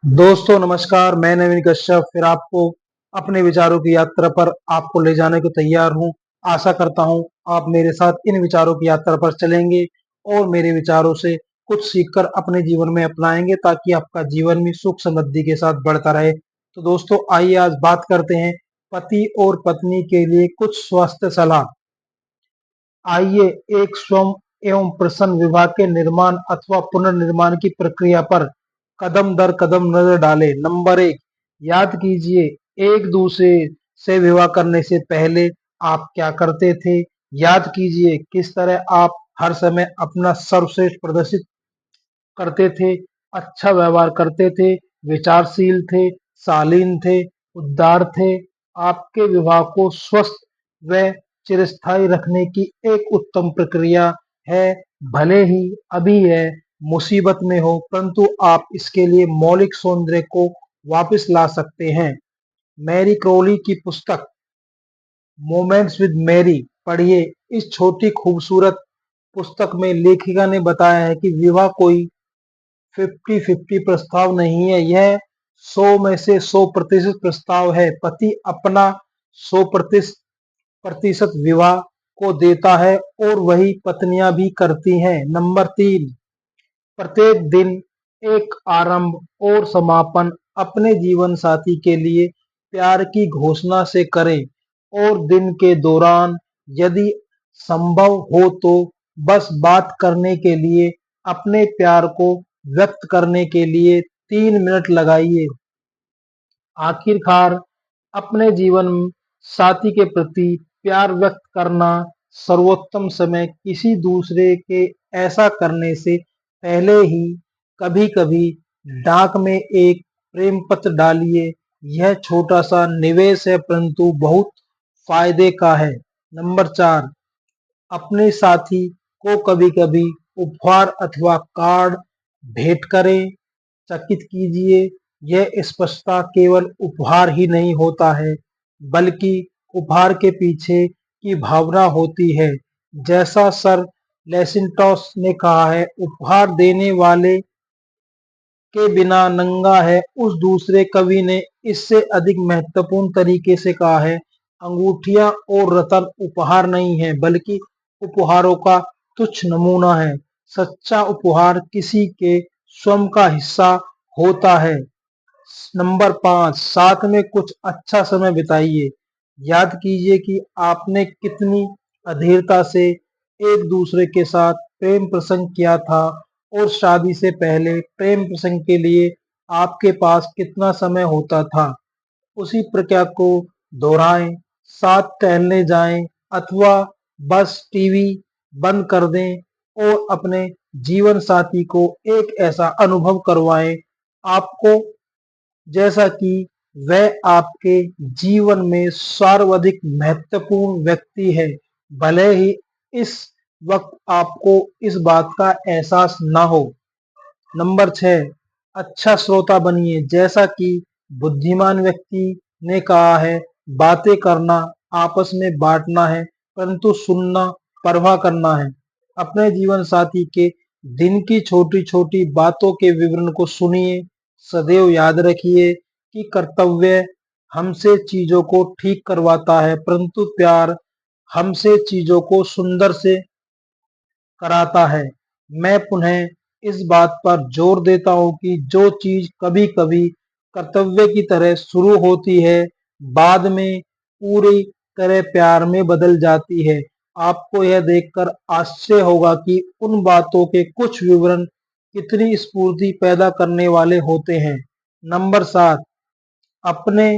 दोस्तों नमस्कार, मैं नवीन कश्यप फिर आपको अपने विचारों की यात्रा पर आपको ले जाने को तैयार हूँ। आशा करता हूँ आप मेरे साथ इन विचारों की यात्रा पर चलेंगे और मेरे विचारों से कुछ सीखकर अपने जीवन में अपनाएंगे ताकि आपका जीवन भी सुख समृद्धि के साथ बढ़ता रहे। तो दोस्तों आइए आज बात करते हैं पति और पत्नी के लिए कुछ स्वास्थ्य सलाह। आइए एक स्वयं एवं प्रसन्न विवाह के निर्माण अथवा पुनर्निर्माण की प्रक्रिया पर कदम दर कदम नजर डालें। नंबर एक, याद कीजिए एक दूसरे से विवाह करने से पहले आप क्या करते थे। याद कीजिए किस तरह आप हर समय अपना सर्वश्रेष्ठ प्रदर्शित करते थे, अच्छा व्यवहार करते थे, विचारशील थे, शालीन थे, उदार थे। आपके विवाह को स्वस्थ व चिरस्थायी रखने की एक उत्तम प्रक्रिया है। भले ही अभी यह मुसीबत में हो, परंतु आप इसके लिए मौलिक सौंदर्य को वापस ला सकते हैं। मैरी क्रोली की पुस्तक मोमेंट्स विद मैरी पढ़िए। इस छोटी खूबसूरत पुस्तक में लेखिका ने बताया है कि विवाह कोई 50-50 प्रस्ताव नहीं है, यह 100 में से 100% प्रस्ताव है। पति अपना 100% विवाह को देता है और वही पत्नियां भी करती हैं। नंबर 3, प्रत्येक दिन एक आरंभ और समापन अपने जीवन साथी के लिए प्यार की घोषणा से करें और दिन के दौरान यदि संभव हो तो बस बात करने के लिए अपने प्यार को व्यक्त करने के लिए 3 मिनट लगाइए। आखिरकार अपने जीवन साथी के प्रति प्यार व्यक्त करना सर्वोत्तम समय किसी दूसरे के ऐसा करने से पहले ही कभी-कभी डाक में एक प्रेम पत्र डालिए। यह छोटा सा निवेश है परंतु बहुत फायदे का है। नंबर 4, अपने साथी को कभी-कभी उपहार अथवा कार्ड भेंट करें, चकित कीजिए। यह स्पष्टता केवल उपहार ही नहीं होता है, बल्कि उपहार के पीछे की भावना होती है। जैसा सर लेसिंटॉस ने कहा है, उपहार देने वाले के बिना नंगा है। उस दूसरे कवि ने इससे अधिक महत्वपूर्ण तरीके से कहा है, अंगूठियां और रत्न उपहार नहीं है बल्कि उपहारों का तुच्छ नमूना है। सच्चा उपहार किसी के स्वयं का हिस्सा होता है। नंबर 5, साथ में कुछ अच्छा समय बिताइए। याद कीजिए कि आपने कितनी अधीरता से एक दूसरे के साथ प्रेम प्रसंग किया था और शादी से पहले प्रेम प्रसंग के लिए आपके पास कितना समय होता था। उसी प्रक्रिया को दोहराएं, साथ टहलने जाएं अथवा बस टीवी बंद कर दें और अपने जीवन साथी को एक ऐसा अनुभव करवाएं आपको जैसा कि वह आपके जीवन में सर्वाधिक महत्वपूर्ण व्यक्ति है, भले ही इस वक्त आपको इस बात का एहसास ना हो। नंबर 6, अच्छा श्रोता बनिए। जैसा कि बुद्धिमान व्यक्ति ने कहा है, बातें करना आपस में बांटना है परंतु सुनना परवाह करना है। अपने जीवन साथी के दिन की छोटी छोटी बातों के विवरण को सुनिए। सदैव याद रखिए कि कर्तव्य हमसे चीजों को ठीक करवाता है परंतु प्यार हमसे चीजों को सुंदर से कराता है। मैं पुनः इस बात पर जोर देता हूँ कि जो चीज कभी कभी कर्तव्य की तरह शुरू होती है, बाद में पूरी तरह प्यार में बदल जाती है। आपको यह देखकर आश्चर्य होगा कि उन बातों के कुछ विवरण कितनी स्फूर्ति पैदा करने वाले होते हैं। नंबर 7, अपने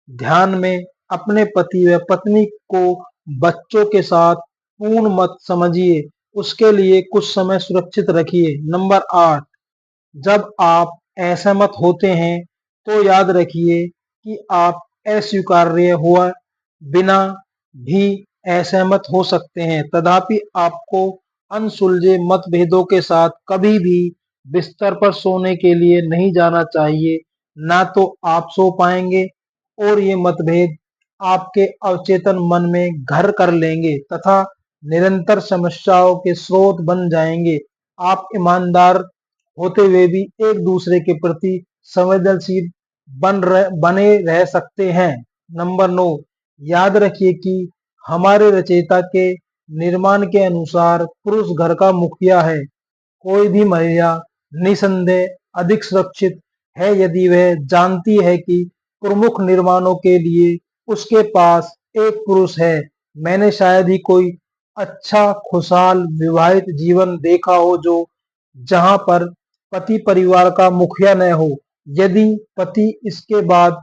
ध्यान में अपने पति व पत्नी को बच्चों के साथ पूर्ण मत समझिए, उसके लिए कुछ समय सुरक्षित रखिए। नंबर 8, जब आप असहमत होते हैं तो याद रखिए कि आप अस्वीकार्य हुआ बिना भी असहमत हो सकते हैं। तथापि आपको अनसुलझे मतभेदों के साथ कभी भी बिस्तर पर सोने के लिए नहीं जाना चाहिए। ना तो आप सो पाएंगे और ये मतभेद आपके अवचेतन मन में घर कर लेंगे तथा निरंतर समस्याओं के स्रोत बन जाएंगे। आप ईमानदार होते हुए भी एक दूसरे के प्रति संवेदनशील बने रह सकते हैं। नंबर 9, याद रखिए कि हमारे रचयिता के निर्माण के अनुसार पुरुष घर का मुखिया है। कोई भी महिला निसंदेह अधिक सुरक्षित है यदि वह जानती है कि प्रमुख निर्माणों के लिए उसके पास एक पुरुष है। मैंने शायद ही कोई अच्छा खुशहाल विवाहित जीवन देखा हो जो जहां पर पति परिवार का मुखिया न हो। यदि पति इसके बाद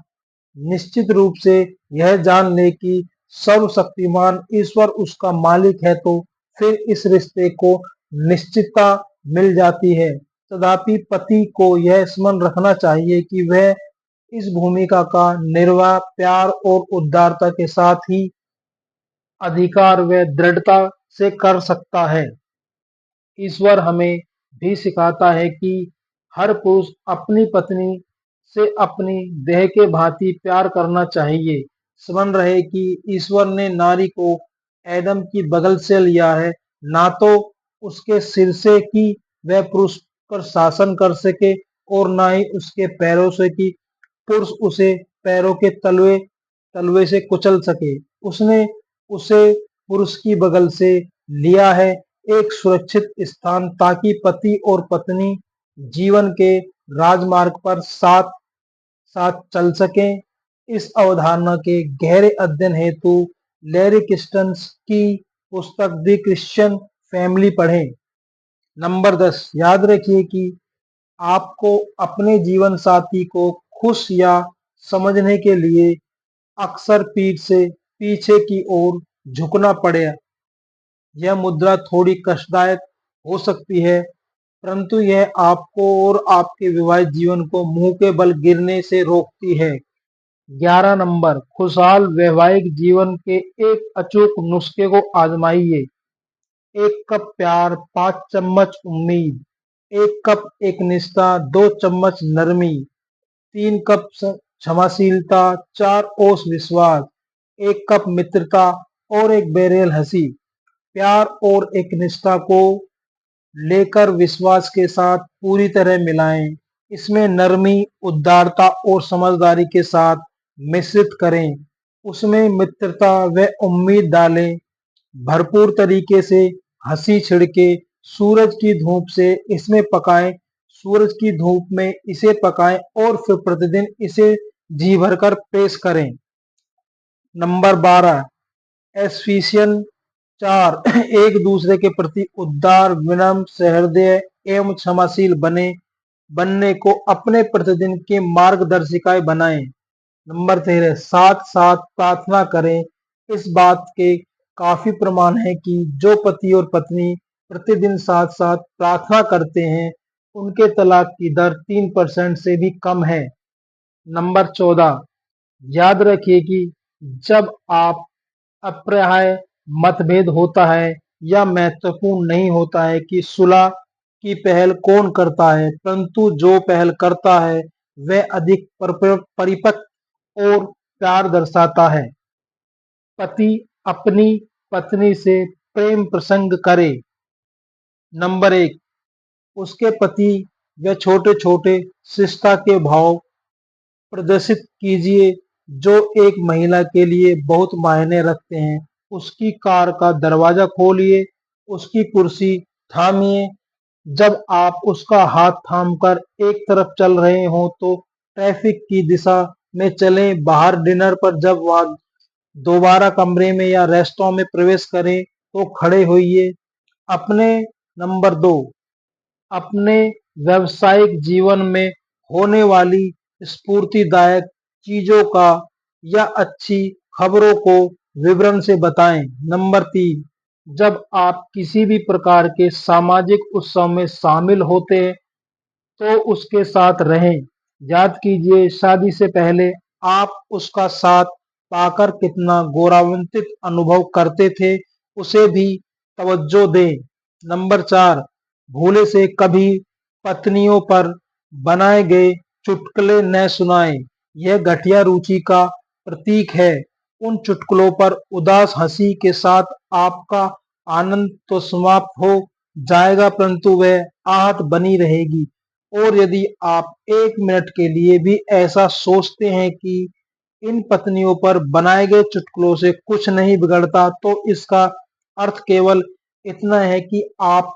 निश्चित रूप से यह जान ले कि सर्वशक्तिमान ईश्वर उसका मालिक है तो फिर इस रिश्ते को निश्चितता मिल जाती है। तथापि पति को यह स्मरण रखना चाहिए कि वह इस भूमिका का निर्वाह प्यार और उदारता के साथ ही अधिकार व दृढ़ता से कर सकता है। ईश्वर हमें भी सिखाता है कि हर पुरुष अपनी पत्नी से अपनी देह के भांति प्यार करना चाहिए। स्मरण रहे कि ईश्वर ने नारी को एदम की बगल से लिया है, ना तो उसके सिर से कि वह पुरुष पर शासन कर सके और ना ही उसके पैरों से कि पुरुष उसे पैरों के तलवे तलवे से कुचल सके। उसने उसे पुरुष की बगल से लिया है, एक सुरक्षित स्थान, ताकि पति और पत्नी जीवन के राजमार्ग पर साथ साथ चल सकें। इस अवधारणा के गहरे अध्ययन हेतु लैरी क्रिस्टन्स की पुस्तक द क्रिश्चियन फैमिली पढ़ें। नंबर 10, याद रखिए कि आपको अपने जीवन साथी को खुश या समझने के लिए अक्सर पीठ से पीछे की ओर झुकना पड़े। यह मुद्रा थोड़ी कष्टदायक हो सकती है, परंतु यह आपको और आपके विवाहित जीवन को मुंह के बल गिरने से रोकती है। 11 नंबर, खुशहाल वैवाहिक जीवन के एक अचूक नुस्खे को आजमाइए। 1 कप प्यार, 5 चम्मच उम्मीद। 1 कप एक निष्ठा, 2 चम्मच नरमी। 3 कप क्षमाशीलता, 4 ओस विश्वास। 1 कप मित्रता और 1 बैरेल हंसी। प्यार और एक निष्ठा को लेकर विश्वास के साथ पूरी तरह मिलाएं। इसमें नरमी, उदारता और समझदारी के साथ मिश्रित करें। उसमें मित्रता व उम्मीद डालें। भरपूर तरीके से हंसी छिड़के सूरज की धूप से इसमें पकाएं। सूरज की धूप में इसे पकाएं और फिर प्रतिदिन इसे जी भरकर पेश करें। नंबर 12, एसफिशियन 4, एक दूसरे के प्रति उदार, विनम्र, सहृदय एवं क्षमाशील बनने को अपने प्रतिदिन की मार्गदर्शिकाएं बनाएं। नंबर 13, साथ साथ प्रार्थना करें। इस बात के काफी प्रमाण है कि जो पति और पत्नी प्रतिदिन साथ साथ प्रार्थना करते हैं उनके तलाक की दर 3% से भी कम है। नंबर 14, याद रखिए कि जब आप अप्रायः मतभेद होता है या महत्वपूर्ण नहीं होता है कि सुलह की पहल कौन करता है, परंतु जो पहल करता है वह अधिक परिपक्व और प्यार दर्शाता है। पति अपनी पत्नी से प्रेम प्रसंग करे। नंबर 1, उसके पति व छोटे छोटे शिष्टता के भाव प्रदर्शित कीजिए जो एक महिला के लिए बहुत मायने रखते हैं। उसकी कार का दरवाजा खोलिए, उसकी कुर्सी थामिए। जब आप उसका हाथ थामकर एक तरफ चल रहे हों तो ट्रैफिक की दिशा में चलें। बाहर डिनर पर जब वह दोबारा कमरे में या रेस्तरां में प्रवेश करें तो खड़े होइए। अपने नंबर 2, अपने व्यावसायिक जीवन में होने वाली स्फूर्तिदायक चीजों का या अच्छी खबरों को विवरण से बताएं। नंबर 3, जब आप किसी भी प्रकार के सामाजिक उत्सव में शामिल होते हैं तो उसके साथ रहें। याद कीजिए शादी से पहले आप उसका साथ पाकर कितना गौरवान्वित अनुभव करते थे, उसे भी तवज्जो दें। नंबर 4, भूले से कभी पत्नियों पर बनाए गए चुटकुले न सुनाएं। यह घटिया रुचि का प्रतीक है। उन चुटकुलों पर उदास हंसी के साथ आपका आनंद तो समाप्त हो जाएगा, परंतु वह आहत बनी रहेगी। और यदि आप 1 मिनट के लिए भी ऐसा सोचते हैं कि इन पत्नियों पर बनाए गए चुटकुलों से कुछ नहीं बिगड़ता, तो इसका अर्थ केवल इतना है कि आप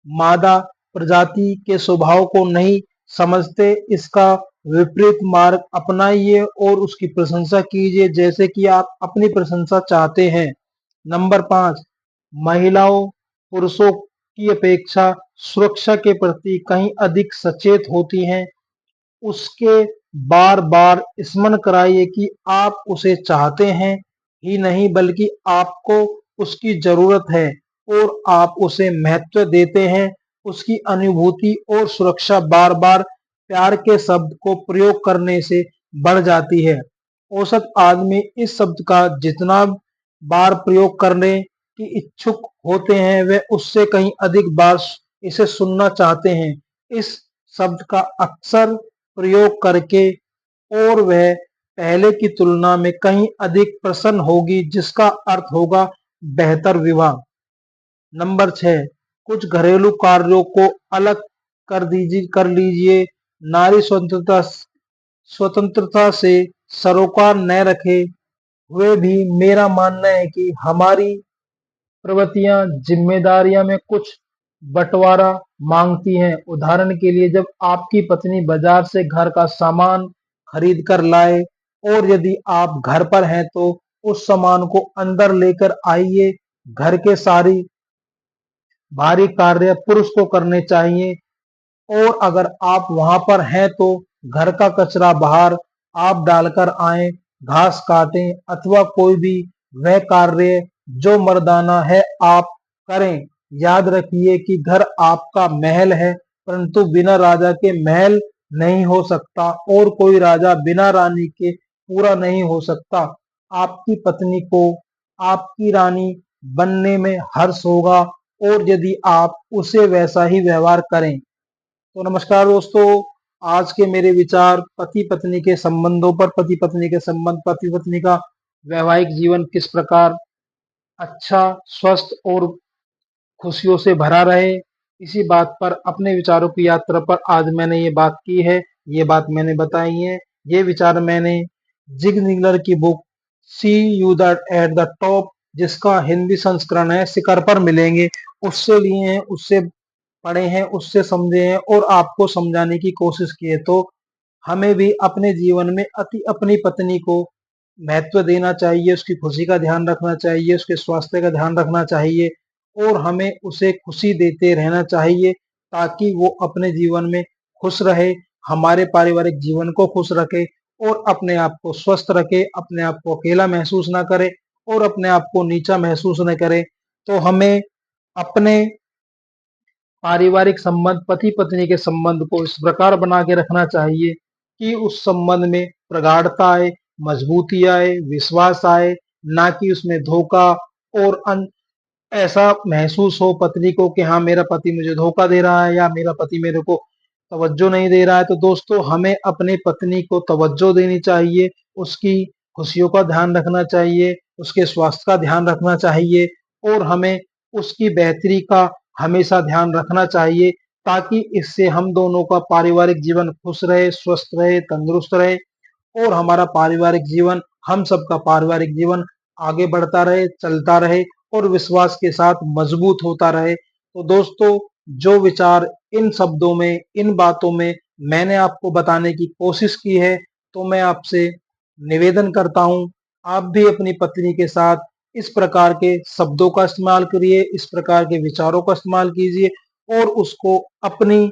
मादा प्रजाति के स्वभाव को नहीं समझते। इसका विपरीत मार्ग अपनाइए और उसकी प्रशंसा कीजिए, जैसे कि आप अपनी प्रशंसा चाहते हैं। नंबर 5, महिलाओं पुरुषों की अपेक्षा सुरक्षा के प्रति कहीं अधिक सचेत होती हैं। उसके बार बार स्मरण कराइए कि आप उसे चाहते हैं ही नहीं, बल्कि आपको उसकी जरूरत है और आप उसे महत्व देते हैं। उसकी अनुभूति और सुरक्षा बार बार प्यार के शब्द को प्रयोग करने से बढ़ जाती है। औसत आदमी इस शब्द का जितना बार प्रयोग करने की इच्छुक होते हैं, वे उससे कहीं अधिक बार इसे सुनना चाहते हैं। इस शब्द का अक्सर प्रयोग करके और वह पहले की तुलना में कहीं अधिक प्रसन्न होगी, जिसका अर्थ होगा बेहतर विवाह। नंबर 6, कुछ घरेलू कार्यों को अलग कर लीजिए। नारी स्वतंत्रता स्वतंत्रता से सरोकार न रखे हुए भी मेरा मानना है कि हमारी प्रवृत्तियां जिम्मेदारियां में कुछ बंटवारा मांगती हैं। उदाहरण के लिए, जब आपकी पत्नी बाजार से घर का सामान खरीद कर लाए और यदि आप घर पर हैं तो उस सामान को अंदर लेकर आइए। घर के सारी भारी कार्य पुरुष को करने चाहिए और अगर आप वहां पर हैं तो घर का कचरा बाहर आप डालकर आए, घास काटें अथवा कोई भी वह कार्य जो मर्दाना है आप करें। याद रखिए कि घर आपका महल है, परंतु बिना राजा के महल नहीं हो सकता और कोई राजा बिना रानी के पूरा नहीं हो सकता। आपकी पत्नी को आपकी रानी बनने में हर्ष होगा और यदि आप उसे वैसा ही व्यवहार करें। तो नमस्कार दोस्तों, आज के मेरे विचार पति पत्नी के संबंधों पर, पति पत्नी के संबंध, पति पत्नी का वैवाहिक जीवन किस प्रकार अच्छा, स्वस्थ और खुशियों से भरा रहे, इसी बात पर, अपने विचारों की यात्रा पर आज मैंने ये बात की है, ये बात मैंने बताई है। ये विचार मैंने जिग जिगलर की book see you that at the top, जिसका हिंदी संस्करण है शिखर पर मिलेंगे, उससे लिए हैं, उससे पढ़े हैं, उससे समझे हैं और आपको समझाने की कोशिश की है। तो हमें भी अपने जीवन में अपनी पत्नी को महत्व देना चाहिए, उसकी खुशी का ध्यान रखना चाहिए, उसके स्वास्थ्य का ध्यान रखना चाहिए और हमें उसे खुशी देते रहना चाहिए, ताकि वो अपने जीवन में खुश रहे, हमारे पारिवारिक जीवन को खुश रखे और अपने आप को स्वस्थ रखे, अपने आप को अकेला महसूस ना करे और अपने आप को नीचा महसूस न करे। तो हमें अपने पारिवारिक संबंध, पति पत्नी के संबंध को इस प्रकार बना के रखना चाहिए कि उस संबंध में प्रगाढ़ता आए, मजबूती आए, विश्वास आए, ना कि उसमें धोखा और ऐसा महसूस हो पत्नी को कि हाँ मेरा पति मुझे धोखा दे रहा है या मेरा पति मेरे को तवज्जो नहीं दे रहा है। तो दोस्तों, हमें अपने पत्नी को तवज्जो देनी चाहिए, उसकी खुशियों का ध्यान रखना चाहिए, उसके स्वास्थ्य का ध्यान रखना चाहिए और हमें उसकी बेहतरी का हमेशा ध्यान रखना चाहिए, ताकि इससे हम दोनों का पारिवारिक जीवन खुश रहे, स्वस्थ रहे, तंदुरुस्त रहे और हमारा पारिवारिक जीवन, हम सबका पारिवारिक जीवन आगे बढ़ता रहे, चलता रहे और विश्वास के साथ मजबूत होता रहे। तो दोस्तों, जो विचार इन शब्दों में, इन बातों में मैंने आपको बताने की कोशिश की है, तो मैं आपसे निवेदन करता हूं, आप भी अपनी पत्नी के साथ इस प्रकार के शब्दों का इस्तेमाल करिए, इस प्रकार के विचारों का इस्तेमाल कीजिए और उसको अपनी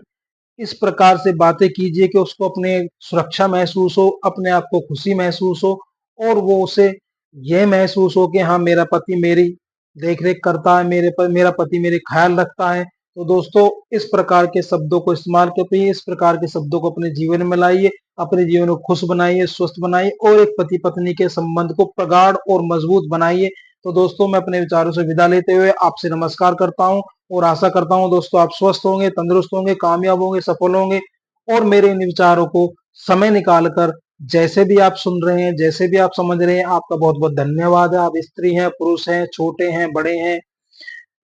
इस प्रकार से बातें कीजिए कि उसको अपने सुरक्षा महसूस हो, अपने आप को खुशी महसूस हो और वो उसे यह महसूस हो कि हाँ मेरा पति मेरी देख रेख करता है, मेरा पति मेरे ख्याल रखता है। तो दोस्तों, इस प्रकार के शब्दों को इस्तेमाल करते हैं, इस प्रकार के शब्दों को अपने जीवन में लाइए, अपने जीवन को खुश बनाइए, स्वस्थ बनाइए और एक पति पत्नी के संबंध को प्रगाढ़ और मजबूत बनाइए। तो दोस्तों, मैं अपने विचारों से विदा लेते हुए आपसे नमस्कार करता हूं और आशा करता हूं दोस्तों आप स्वस्थ होंगे, तंदुरुस्त होंगे, कामयाब होंगे, सफल होंगे और मेरे इन विचारों को समय निकालकर जैसे भी आप सुन रहे हैं, जैसे भी आप समझ रहे हैं, आपका बहुत बहुत धन्यवाद है। आप स्त्री हैं, पुरुष हैं, छोटे हैं, बड़े हैं,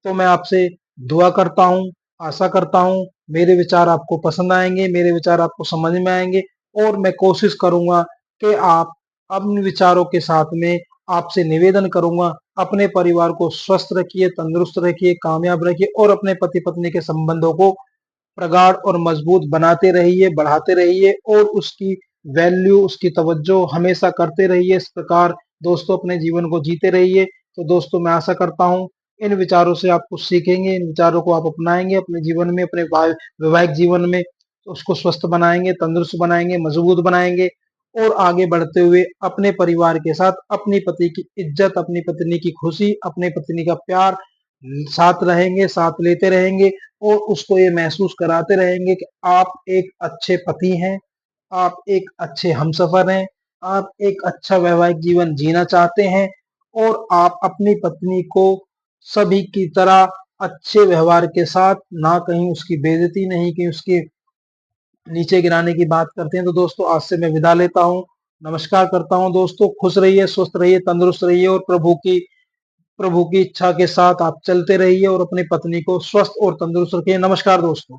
तो मैं आपसे दुआ करता हूं आशा करता हूँ मेरे विचार आपको पसंद आएंगे, मेरे विचार आपको समझ में आएंगे और मैं कोशिश करूंगा कि आप अपने विचारों के साथ में आपसे निवेदन करूंगा, अपने परिवार को स्वस्थ रखिए, तंदुरुस्त रखिए, कामयाब रखिए और अपने पति पत्नी के संबंधों को प्रगाढ़ और मजबूत बनाते रहिए, बढ़ाते रहिए और उसकी वैल्यू, उसकी तवज्जो हमेशा करते रहिए। इस प्रकार दोस्तों अपने जीवन को जीते रहिए। तो दोस्तों मैं आशा करता हूँ इन विचारों से आप कुछ सीखेंगे, इन विचारों को आप अपनाएंगे अपने जीवन में, अपने वैवाहिक जीवन में, तो उसको स्वस्थ बनाएंगे, तंदुरुस्त बनाएंगे, मजबूत बनाएंगे और आगे बढ़ते हुए अपने परिवार के साथ अपनी पति की इज्जत, अपनी पत्नी की खुशी, अपने पत्नी का प्यार साथ रहेंगे, साथ लेते रहेंगे और उसको ये महसूस कराते रहेंगे कि आप एक अच्छे पति हैं, आप एक अच्छे हमसफर हैं, आप एक अच्छा वैवाहिक जीवन जीना चाहते हैं और आप अपनी पत्नी को सभी की तरह अच्छे व्यवहार के साथ, ना कहीं उसकी बेइज्जती, नहीं कहीं उसके नीचे गिराने की बात करते हैं। तो दोस्तों आज से मैं विदा लेता हूँ, नमस्कार करता हूँ। दोस्तों खुश रहिए, स्वस्थ रहिए, तंदुरुस्त रहिए और प्रभु की इच्छा के साथ आप चलते रहिए और अपनी पत्नी को स्वस्थ और तंदुरुस्त रखिए। नमस्कार दोस्तों।